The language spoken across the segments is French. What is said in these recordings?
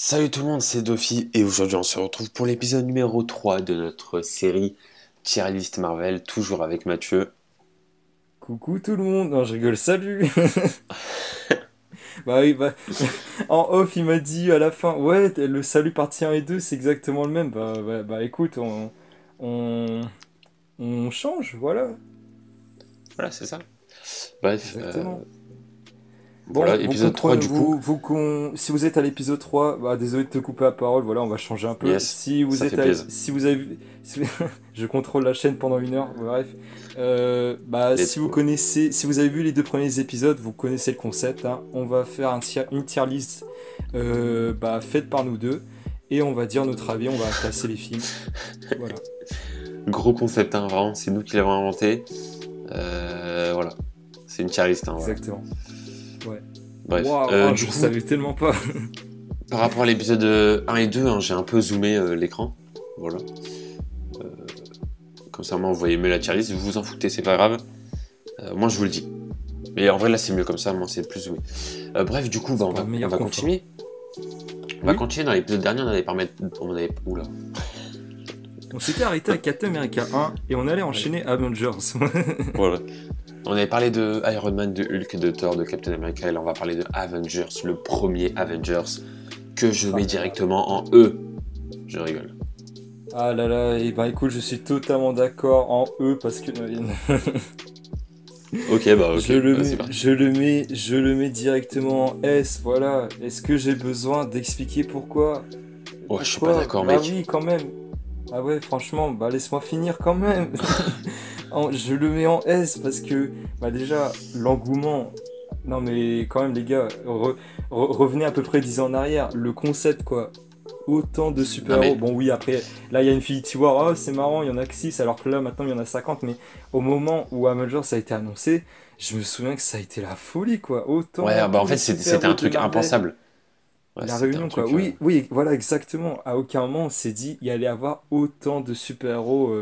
Salut tout le monde, c'est Dofi et aujourd'hui on se retrouve pour l'épisode numéro 3 de notre série Tier List Marvel, toujours avec Mathieu. Coucou tout le monde, non je rigole, salut. Bah oui, bah, en off il m'a dit à la fin, ouais, le salut partie 1 et 2 c'est exactement le même. Bah écoute, on, on change, voilà, Voilà, c'est ça. Bref, exactement. voilà, Bon, épisode 3 du coup. si vous êtes à l'épisode 3, bah désolé de te couper la parole, voilà, on va changer un peu. Yes, ça fait plaisir. Si vous avez vu, je contrôle la chaîne pendant 1 heure, bref. Bah Let's si vous go. connaissez, si vous avez vu les 2 premiers épisodes, vous connaissez le concept, hein. On va faire une tier list bah, faite par nous deux, et on va dire notre avis, on va classer les films, voilà, Gros concept, hein, vraiment, c'est nous qui l'avons inventé. Voilà, c'est une tier list, hein, voilà. exactement. Ouais. Bref, Waouh, oh, du je coup, savais tellement pas. par rapport à l'épisode 1 et 2, hein, j'ai un peu zoomé l'écran. Voilà, comme ça moi vous voyez mieux la tier list, vous vous en foutez, c'est pas grave. Moi je vous le dis. Mais en vrai, là, c'est mieux comme ça, moi, c'est plus zoomé. Bref, du coup, bah, C'est pour un on meilleur va confort. continuer. On va Oui. continuer. Dans l'épisode dernier, on avait parlé. On avait. Oula. On s'était arrêté à Captain America 1 et on allait Ouais. enchaîner Avengers. Voilà. On avait parlé de Iron Man, de Hulk, de Thor, de Captain America. Et là, on va parler de Avengers, le premier Avengers, que je Ah mets là là. directement en E. Je rigole. Ah là là, et ben écoute, je suis totalement d'accord en E parce que Ok, bah, ok. C'est parti. je le mets directement en S, voilà. Est-ce que j'ai besoin d'expliquer pourquoi? Ouais, je suis pas Pourquoi? d'accord, Bah mec. oui, quand même. Ah ouais, franchement, bah laisse-moi finir quand même. Je le mets en S parce que, bah déjà, l'engouement. Non mais quand même les gars, revenez à peu près 10 ans en arrière. Le concept quoi. Autant de Non, super-héros. mais. Bon oui, après, là il y a Infinity War, oh c'est marrant, il y en a que 6 alors que là maintenant il y en a 50. Mais au moment où Avengers a été annoncé, je me souviens que ça a été la folie quoi. Autant Ouais, bah, en tous fait, les c'était un super-héros de truc Marvel. impensable. Ouais, La c'était un réunion, quoi. truc. Oui, oui, voilà, exactement. À aucun moment on s'est dit il y allait avoir autant de super-héros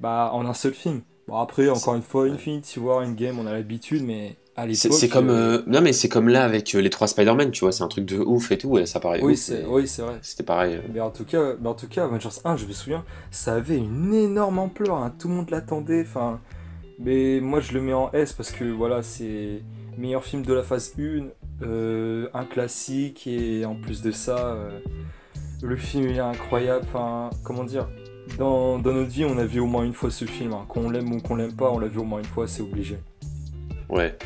bah, en un seul film. Bon, après, encore C'est une fois, ouais. Infinity War, Endgame, on a l'habitude, mais à C'est l'époque, comme non mais c'est comme là avec les trois Spider-Man, tu vois, c'est un truc de ouf et tout, et ça paraît ouf, mais oui, c'est vrai. c'était pareil. Mais en tout cas, Avengers 1, je me souviens, ça avait une énorme ampleur, hein. Tout le monde l'attendait. Enfin, mais moi, je le mets en S parce que voilà, c'est meilleur film de la phase 1, un classique, et en plus de ça, le film il est incroyable. Enfin, comment dire, dans notre vie, on a vu au moins une fois ce film, hein. Qu'on l'aime ou qu'on l'aime pas, on l'a vu au moins une fois, c'est obligé. Ouais.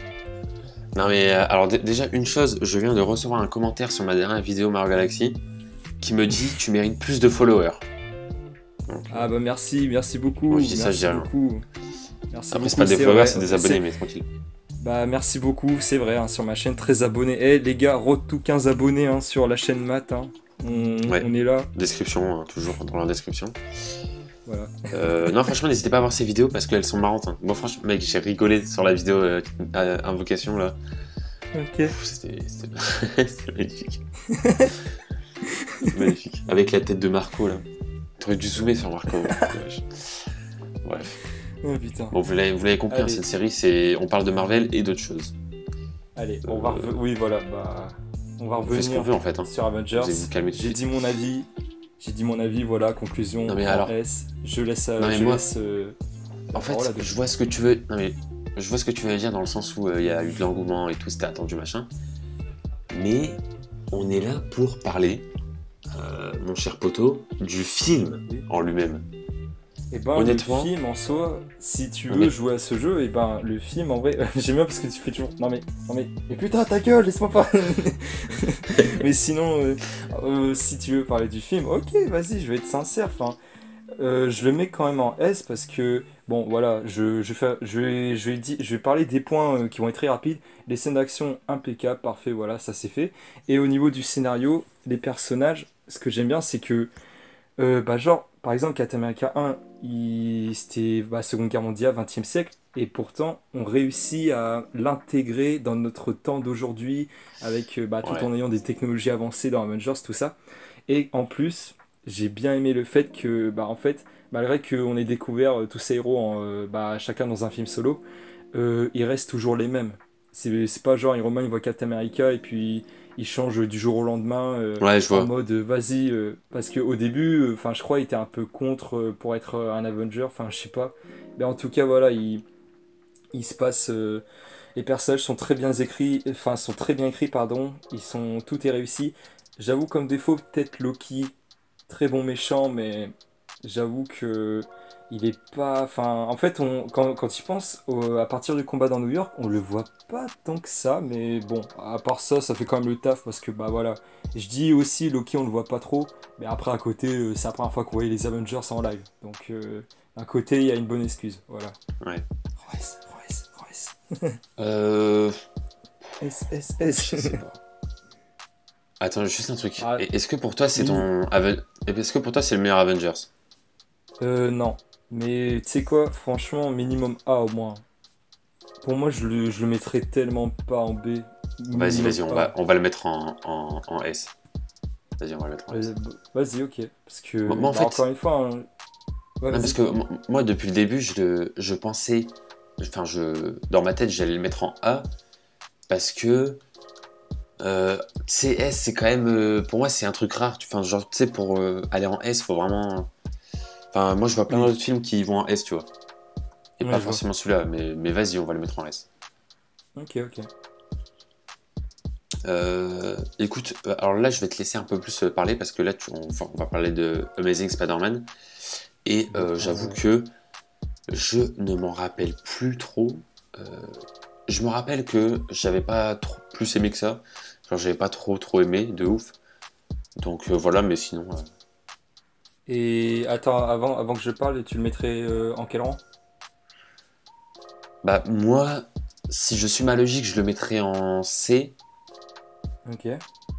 Non mais alors déjà une chose, je viens de recevoir un commentaire sur ma dernière vidéo Mario Galaxy qui me dit tu mérites plus de followers. Donc Ah bah merci, moi je dis ça, je dis merci rien. beaucoup. Merci Après c'est pas beaucoup, des c'est followers, vrai. c'est des abonnés, mais tranquille. Bah merci beaucoup, c'est vrai, hein, sur ma chaîne, très abonnés. Eh les gars, road to 15 abonnés, hein, sur la chaîne Math, hein. Ouais. On est là, Description, toujours dans la description. voilà. Non franchement n'hésitez pas à voir ces vidéos parce qu'elles sont marrantes, hein. Moi franchement mec j'ai rigolé sur la vidéo invocation là. Ok. C'était magnifique. Magnifique. Avec la tête de Marco là. T'aurais dû zoomer sur Marco. Dommage. Bref. Oh putain. Bon, vous l'avez compris, hein, Allez, cette série, on parle de Marvel et d'autres choses. allez, Euh, oui voilà, bah on va on fait ce qu'on revenir veut en fait, hein. sur Avengers. Vous allez vous calmer tout de J'ai dit suite. mon avis, voilà, Non conclusion mais en alors, S. non mais Je moi, laisse la en parole à fait, Dofi. je vois ce que tu veux. Non mais, je vois ce que tu veux dire dans le sens où il y a eu de l'engouement et tout, c'était attendu machin. Mais on est là pour parler, mon cher poteau, du film Oui. en lui-même. Et ben le Honnêtement, film en soi, si tu non veux mais, jouer à ce jeu, et ben le film en vrai, j'aime bien parce que tu fais toujours. Mais putain ta gueule, laisse-moi pas. Mais sinon, si tu veux parler du film, ok, vas-y, je vais être sincère. Enfin, je le mets quand même en S parce que bon, voilà, je vais parler des points qui vont être très rapides. Les scènes d'action impeccables, parfait, voilà, ça c'est fait. Et au niveau du scénario, les personnages, ce que j'aime bien, c'est que bah genre, par exemple, Captain America 1, c'était bah, Seconde Guerre mondiale, 20e siècle, et pourtant, on réussit à l'intégrer dans notre temps d'aujourd'hui, avec bah, tout ouais, en ayant des technologies avancées dans Avengers, tout ça. Et en plus, j'ai bien aimé le fait que, bah, en fait, malgré qu'on ait découvert tous ces héros bah, chacun dans un film solo, ils restent toujours les mêmes. C'est pas genre Iron Man il voit Captain America et puis il change du jour au lendemain Ouais, je en vois. mode vas-y parce qu'au début enfin je crois il était un peu contre pour être un Avenger, enfin je sais pas. Mais en tout cas voilà, il se passe les personnages sont très bien écrits, enfin sont très bien écrits pardon, ils sont tout est réussi. J'avoue comme défaut peut-être Loki très bon méchant, mais j'avoue que il est pas. Enfin, en fait, quand il pense à partir du combat dans New York, on le voit pas tant que ça, mais bon, à part ça, ça fait quand même le taf parce que bah voilà. Je dis aussi Loki, on le voit pas trop, mais après à côté, c'est la première fois qu'on voyait les Avengers en live, donc d'un côté, il y a une bonne excuse, voilà. Ouais. Royce, Royce, Royce. Euh, S, S, S. je sais pas. Attends, juste un truc. Ah, Est-ce que pour toi c'est oui, Est-ce que pour toi c'est le meilleur Avengers? non. Mais tu sais quoi, franchement, minimum A au moins. Pour moi, je le mettrais tellement pas en B. Vas-y, Minimum vas-y, on A. va, on va le mettre en S. Vas-y, on va le mettre en S. Vas-y, ok. Parce Moi, que, en bah, encore fait, une fois, hein. Ouais, non, parce vas-y. que moi, depuis le début, je pensais, dans ma tête, j'allais le mettre en A parce que CS, c'est quand même, pour moi, c'est un truc rare. Enfin, genre, tu sais, pour aller en S, faut vraiment. Enfin, moi, je vois plein Oui, d'autres films qui vont en S, tu vois. Et ouais, pas je vois. forcément celui-là, mais vas-y, on va le mettre en S. Ok, ok. Écoute, alors là, je vais te laisser un peu plus parler parce que là, on va parler de Amazing Spider-Man. Et Exactement, j'avoue ouais. que je ne m'en rappelle plus trop. Euh, je me rappelle que j'avais pas trop plus aimé que ça. Genre, j'avais pas trop aimé, de ouf. Donc voilà, mais sinon. Et attends, avant que je parle, tu le mettrais en quel rang? Bah, moi, si je suis ma logique, je le mettrais en C. Ok,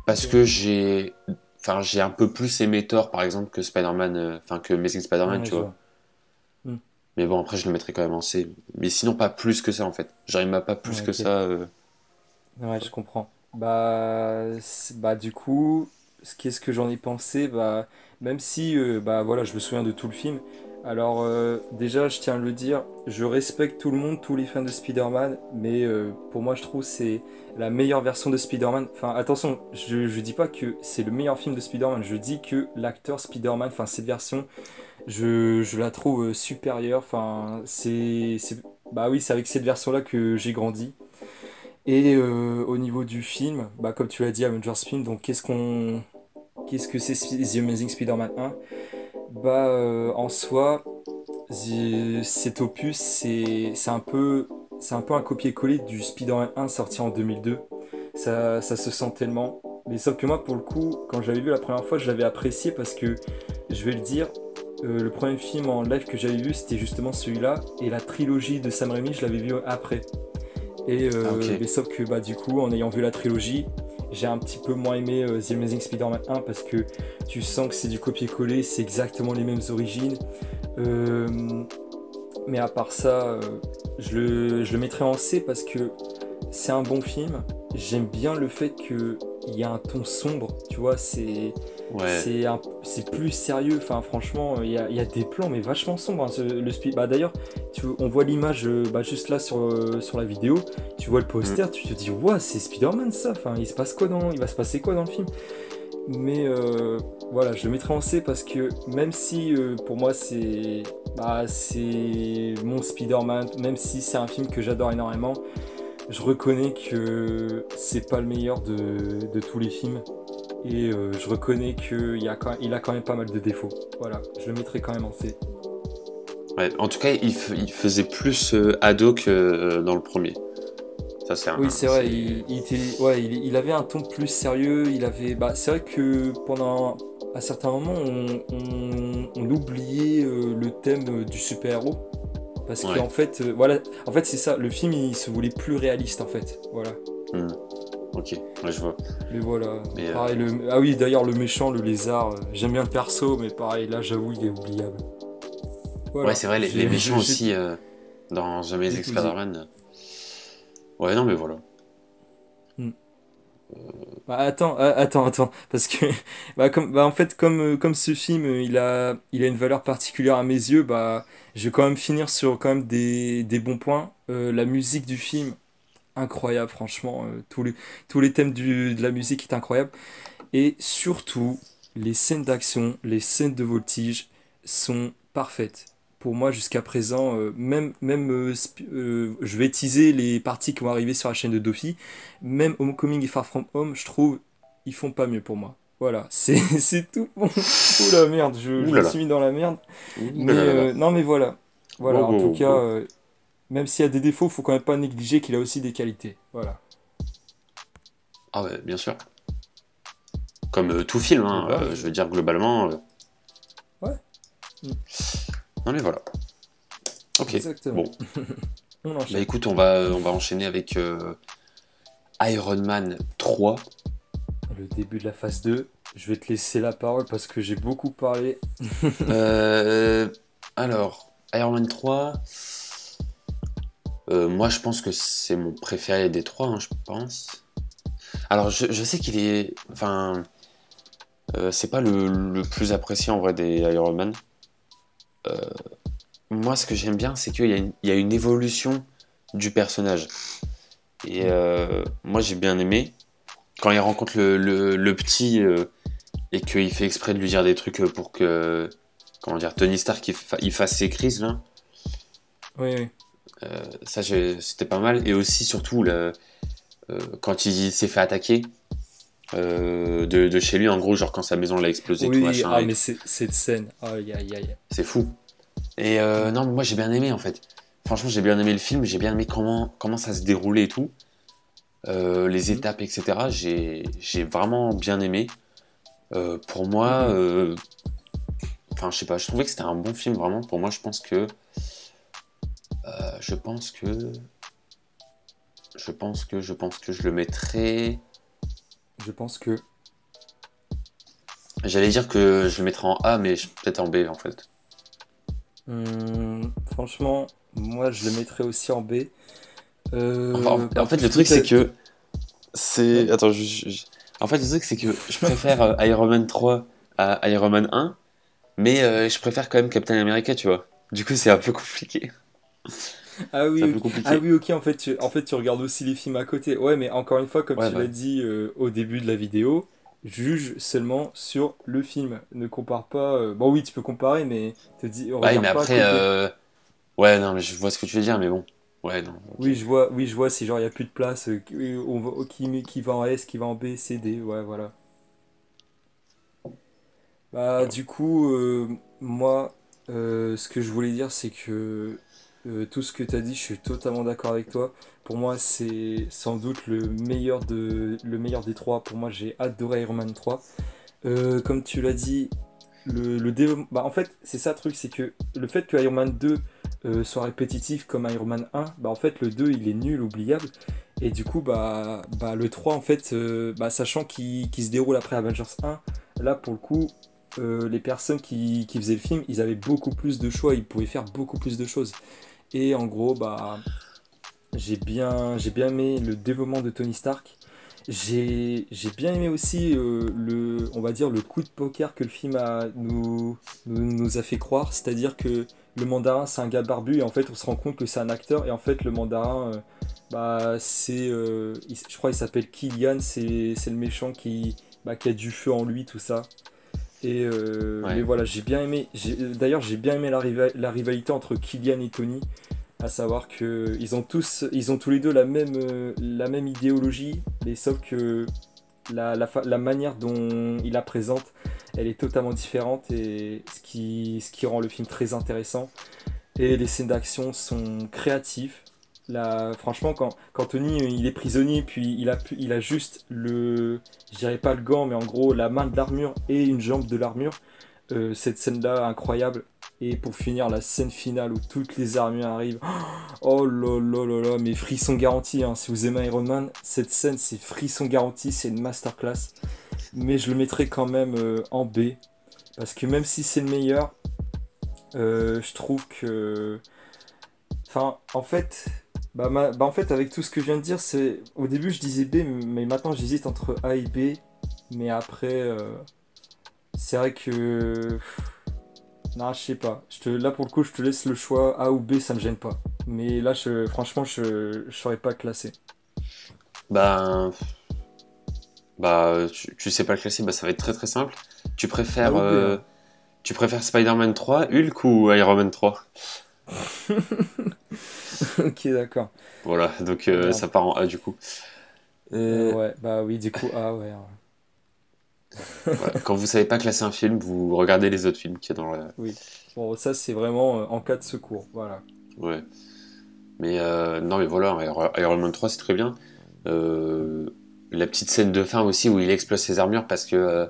Parce ok. que j'ai. Enfin, j'ai un peu plus aimé Thor, par exemple, que Spider-Man. Enfin, que Amazing Spider-Man, Ouais, tu je vois. vois. Hmm. Mais bon, après, je le mettrais quand même en C. Mais sinon, pas plus que ça, en fait. J'arrive à pas plus Ouais, que ok. ça. Ouais, je comprends. Bah, bah du coup, qu'est-ce que j'en ai pensé? Bah, même si, bah voilà, je me souviens de tout le film. Alors, déjà, je tiens à le dire, je respecte tout le monde, tous les fans de Spider-Man, mais pour moi, je trouve que c'est la meilleure version de Spider-Man. Enfin, attention, je dis pas que c'est le meilleur film de Spider-Man, je dis que l'acteur Spider-Man, enfin, cette version, je la trouve supérieure. Enfin, bah oui, c'est avec cette version-là que j'ai grandi. Et au niveau du film, bah, comme tu l'as dit, Avengers film, donc qu'est-ce que c'est The Amazing Spider-Man 1? Bah, en soi, cet opus, c'est un peu un copier-coller du Spider-Man 1 sorti en 2002. Ça se sent tellement. Mais sauf que moi, pour le coup, quand j'avais vu la première fois, je l'avais apprécié parce que, je vais le dire, le premier film en live que j'avais vu, c'était justement celui-là. Et la trilogie de Sam Raimi, je l'avais vu après. Et Ah, ok. mais sauf que bah du coup en ayant vu la trilogie, j'ai un petit peu moins aimé The Amazing Spider-Man 1 parce que tu sens que c'est du copier-coller, c'est exactement les mêmes origines. Euh, mais à part ça, je le mettrais en C parce que c'est un bon film. J'aime bien le fait qu'il y a un ton sombre, tu vois, Ouais. c'est plus sérieux. Enfin, franchement, il y a des plans, mais vachement sombres, hein, bah, d'ailleurs, on voit l'image bah, juste là sur la vidéo. Tu vois le Mm. poster, tu te dis, ouais, c'est Spider-Man ça. Enfin, il va se passer quoi dans le film? Mais voilà, je le mettrai en C parce que même si pour moi c'est mon Spider-Man, même si c'est un film que j'adore énormément, je reconnais que c'est pas le meilleur de tous les films. Et je reconnais il a quand même pas mal de défauts. Voilà, je le mettrai quand même en C. Ouais. En tout cas, il faisait plus ado que dans le premier. Ça, Oui, c'est vrai, c'est. ouais, il avait un ton plus sérieux. Bah, c'est vrai que pendant à certains moments, on oubliait le thème du super-héros. Parce Ouais. qu'en fait, voilà, en fait c'est ça, le film il se voulait plus réaliste en fait. Voilà. Mm. Ok. Ouais, je vois. Mais voilà, Mais pareil, ah oui, d'ailleurs, le méchant, le lézard, j'aime bien le perso, mais pareil, là, j'avoue, il est oubliable. ouais, Voilà, c'est vrai, les méchants aussi dans The j'ai Amazing tout dit. Spider-Man. Ouais, non, mais voilà. Hmm. Bah, attends, parce que, bah, en fait, comme ce film, il a une valeur particulière à mes yeux, bah, je vais quand même finir sur quand même des bons points. La musique du film, incroyable, franchement. Tous les thèmes de la musique est incroyable. Et surtout, les scènes d'action, les scènes de voltige sont parfaites. Pour moi, jusqu'à présent, je vais teaser les parties qui vont arriver sur la chaîne de Dofi. Même Homecoming et Far From Home, je trouve, ils font pas mieux pour moi. Voilà, c'est tout bon. Oh la merde, Ouh je là me là. suis mis dans la merde. Ouh là Mais là là là. non, mais voilà. Wow, Voilà, en tout wow, cas, wow. même s'il y a des défauts, faut quand même pas négliger qu'il a aussi des qualités. Voilà. Ah ouais, bien sûr. Comme tout film, Et hein, bah, je veux dire globalement. ouais, mm, Non mais voilà. Ok. exactement. Bon. On Bah enchaîne. écoute, on va enchaîner avec Iron Man 3. Le début de la phase 2. Je vais te laisser la parole parce que j'ai beaucoup parlé. Euh, alors, Iron Man 3. Moi, je pense que c'est mon préféré des trois, hein, je pense. Alors, je sais qu'il est. Enfin, c'est pas le plus apprécié en vrai des Iron Man. Moi, ce que j'aime bien, c'est il y a une évolution du personnage. Et Mm. moi, j'ai bien aimé. Quand il rencontre le petit et qu'il fait exprès de lui dire des trucs pour que. Comment dire, Tony Stark il fasse ses crises là. Oui, oui. C'était pas mal. Et aussi, surtout, quand il s'est fait attaquer de chez lui, en gros, genre quand sa maison l'a explosé, tout Oui, machin ah, et mais tout. cette scène. Aïe, aïe, aïe. C'est fou. Et Mm. non, mais moi j'ai bien aimé en fait. Franchement, j'ai bien aimé le film, j'ai bien aimé comment ça se déroulait et tout. Les Mm. étapes, etc. J'ai vraiment bien aimé. Pour moi, Mm, enfin, je sais pas, je trouvais que c'était un bon film vraiment. Pour moi, je pense que, je pense que je le mettrais. Je pense que. J'allais dire que je le mettrais en A, mais peut-être en B en fait. Franchement, moi je le mettrais aussi en B. En Bah, fait, tout le ce que truc c'est t'as. que c'est. Ouais. Attends, en fait, le truc c'est que je préfère Iron Man 3 à Iron Man 1, mais je préfère quand même Captain America, tu vois. Du coup, c'est un peu compliqué. Ah C'est un oui, peu ok. Ah compliqué. oui, ok, en fait, tu regardes aussi les films à côté. Ouais, mais encore une fois, comme Ouais, tu l'as bah. dit au début de la vidéo, juge seulement sur le film. Ne compare pas. Bon, oui, tu peux comparer, mais Ouais, mais regarde pas à après, côté. ouais, non, mais je vois ce que tu veux dire, mais bon. Ouais, non, ok. Oui, je vois, si genre il n'y a plus de place, qui va en S, qui va en B, C, D, ouais, voilà. Bah, Voilà. du coup, moi, ce que je voulais dire, c'est que tout ce que tu as dit, je suis totalement d'accord avec toi. Pour moi, c'est sans doute le meilleur des trois. Pour moi, j'ai adoré Iron Man 3. Comme tu l'as dit, bah, en fait, c'est ça le truc, c'est que le fait que Iron Man 2 soit répétitif comme Iron Man 1, bah, en fait, le 2, il est nul, oubliable. Et du coup, le 3, en fait, sachant qu'il se déroule après Avengers 1, là, pour le coup, les personnes qui faisaient le film, ils avaient beaucoup plus de choix, ils pouvaient faire beaucoup plus de choses. Et en gros, j'ai bien aimé le développement de Tony Stark. J'ai bien aimé aussi on va dire, le coup de poker que le film nous a fait croire. C'est-à-dire que le mandarin, c'est un gars barbu et en fait, on se rend compte que c'est un acteur. Et en fait, le mandarin, je crois qu'il s'appelle Killian, c'est le méchant qui a du feu en lui, tout ça. Mais Ouais. voilà, j'ai bien aimé. D'ailleurs, j'ai bien aimé la rivalité entre Killian et Tony. À savoir que ils ont tous les deux la même idéologie, mais sauf que la manière dont il la présente, elle est totalement différente et ce qui rend le film très intéressant. Et les scènes d'action sont créatives. Là, franchement, quand Tony il est prisonnier, puis il a juste je dirais pas le gant, mais en gros la main de l'armure et une jambe de l'armure, cette scène-là incroyable. Et pour finir, la scène finale où toutes les armures arrivent. Oh là là là là, mais frisson garanti, hein. Si vous aimez Iron Man, cette scène c'est frisson garanti, c'est une masterclass. Mais je le mettrai quand même en B. Parce que même si c'est le meilleur, je trouve que. Enfin, en fait. En fait, avec tout ce que je viens de dire, c'est. Au début, je disais B, mais maintenant j'hésite entre A et B. Mais après, c'est vrai que. Non, je sais pas. Là, pour le coup, je te laisse le choix A ou B, ça me gêne pas. Mais là, franchement, je saurais pas classer. Bah, tu sais pas le classer, bah ça va être très très simple. Tu préfères, Ah oui, tu préfères Spider-Man 3, Hulk ou Iron Man 3? ok, d'accord. Voilà, donc Ah merde. ça part en A du coup. Euh, Ouais, bah oui, du coup, ah ouais. voilà. Quand vous savez pas classer un film, vous regardez les autres films qu'il y a dans le... Oui. Bon, ça, c'est vraiment en cas de secours. Voilà. Ouais. Mais non, mais voilà, Iron Man 3 c'est très bien. Euh, la petite scène de fin aussi où il explose ses armures parce que,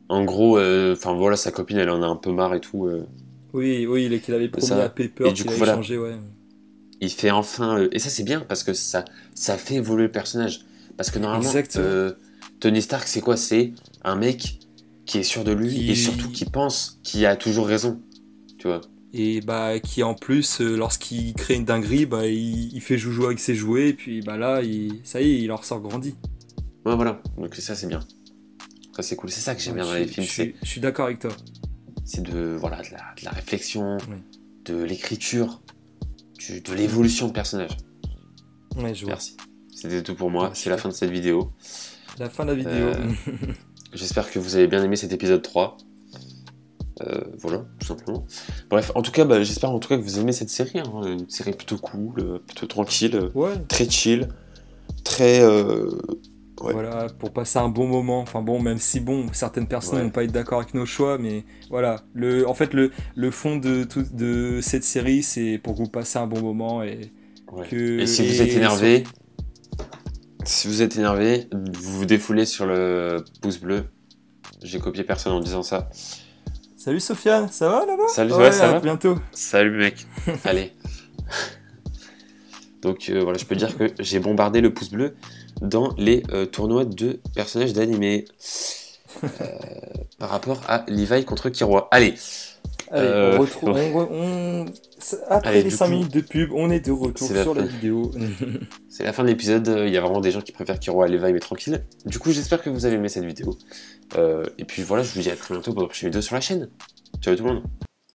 en gros, enfin voilà, sa copine elle en a un peu marre et tout Oui, oui, il qu'il avait de promis à ça. Pepper Et du qu'il coup, allait voilà, changer, ouais. il fait enfin. Et ça c'est bien parce que ça fait évoluer le personnage. Parce que normalement, Exactement. Tony Stark c'est quoi? C'est un mec qui est sûr de lui et surtout Qui qui pense qu'il a toujours raison. Tu vois? et bah qui en plus, lorsqu'il crée une dinguerie, bah il fait joujou avec ses jouets, et puis bah là, ça y est, il en ressort grandi. Ouais, voilà, donc ça c'est bien. Ça c'est cool. C'est ça que j'aime Ouais, bien dans les films, je suis d'accord avec toi. c'est voilà, de la réflexion, Oui. de l'écriture, de l'évolution de personnage. Ouais, je vois. Merci. C'était tout pour moi. Ouais, je C'est suis la fin d'accord. de cette vidéo. La fin de la vidéo. Euh, J'espère que vous avez bien aimé cet épisode 3. Voilà, tout simplement. Bref, en tout cas, bah, j'espère en tout cas que vous aimez cette série. Hein. Une série plutôt cool, plutôt tranquille, Ouais, très chill, très... ouais, voilà, pour passer un bon moment. Enfin bon, même si bon, certaines personnes ouais, vont pas être d'accord avec nos choix, mais voilà. En fait, le fond de cette série, c'est pour que vous passiez un bon moment ouais. Et que, si vous êtes sauf. énervé, vous vous défoulez sur le pouce bleu. J'ai copié personne en disant ça. Salut Sofiane, ça va Salut, là-bas? ouais, Ouais, ça à va? bientôt. Salut mec. Allez. Donc voilà, je peux dire que j'ai bombardé le pouce bleu dans les tournois de personnages d'animé par rapport à Levi contre Kiroa. Allez, Allez, on retrouve. ouais. Après Allez, les du 5 coup, minutes de pub, on est de retour c'est la sur la fin. vidéo. C'est la fin de l'épisode. Il y a vraiment des gens qui préfèrent Kiroa à Levi, mais tranquille. Du coup, j'espère que vous avez aimé cette vidéo. Et puis voilà, je vous dis à très bientôt pour la prochaine vidéo sur la chaîne. Ciao tout le monde.